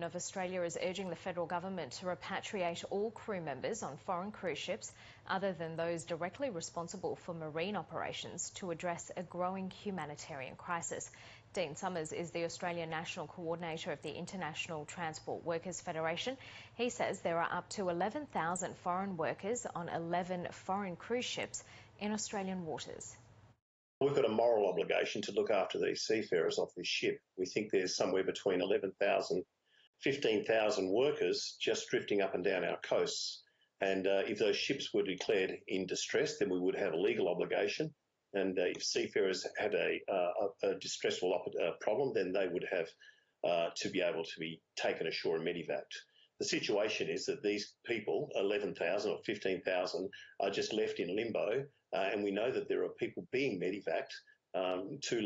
Of Australia is urging the federal government to repatriate all crew members on foreign cruise ships other than those directly responsible for marine operations to address a growing humanitarian crisis. Dean Summers is the Australian National Coordinator of the International Transport Workers Federation. He says there are up to 11,000 foreign workers on 11 foreign cruise ships in Australian waters. We've got a moral obligation to look after these seafarers off this ship. We think there's somewhere between 11,000 15,000 workers just drifting up and down our coasts. And if those ships were declared in distress, then we would have a legal obligation. And if seafarers had a distressful problem, then they would have to be able to be taken ashore and medevaced. The situation is that these people, 11,000 or 15,000, are just left in limbo. And we know that there are people being medevaced, two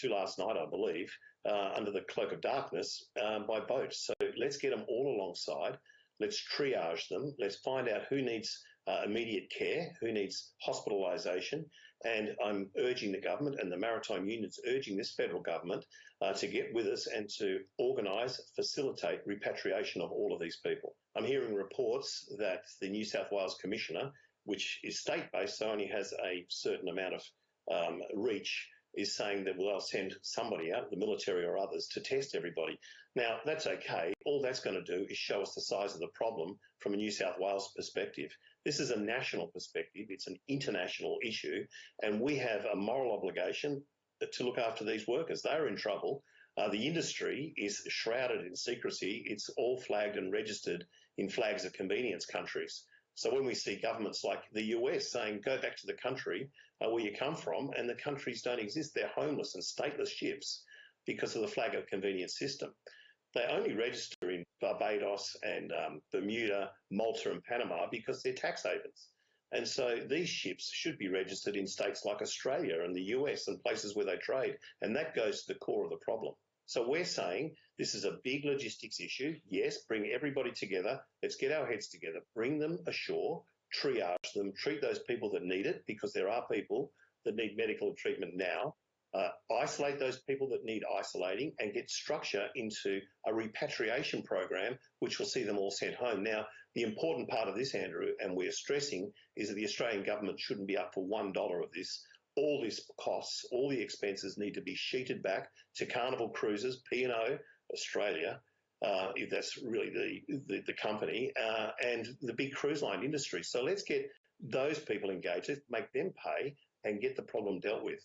last night, I believe, under the cloak of darkness by boat. So let's get them all alongside. Let's triage them. Let's find out who needs immediate care, who needs hospitalisation. And I'm urging the government, and the Maritime Union is urging this federal government to get with us and to organise, facilitate repatriation of all of these people. I'm hearing reports that the New South Wales Commissioner, which is state-based, so only has a certain amount of reach, is saying that they'll send somebody out, the military or others, to test everybody. Now, that's okay. All that's going to do is show us the size of the problem from a New South Wales perspective. This is a national perspective. It's an international issue, and we have a moral obligation to look after these workers. They're in trouble. The industry is shrouded in secrecy. It's all flagged and registered in flags of convenience countries. So when we see governments like the US saying, go back to the country where you come from, and the countries don't exist, they're homeless and stateless ships because of the flag of convenience system. They only register in Barbados and Bermuda, Malta and Panama because they're tax havens. And so these ships should be registered in states like Australia and the US and places where they trade. And that goes to the core of the problem. So we're saying this is a big logistics issue. Yes, bring everybody together. Let's get our heads together, bring them ashore, triage them, treat those people that need it, because there are people that need medical treatment now. Isolate those people that need isolating and get structure into a repatriation program which will see them all sent home. Now, the important part of this, Andrew, and we're stressing, is that the Australian government shouldn't be up for $1 of this. All these costs, all the expenses need to be sheeted back to Carnival Cruises, P&O Australia, if that's really the company, and the big cruise line industry. So let's get those people engaged, make them pay and get the problem dealt with.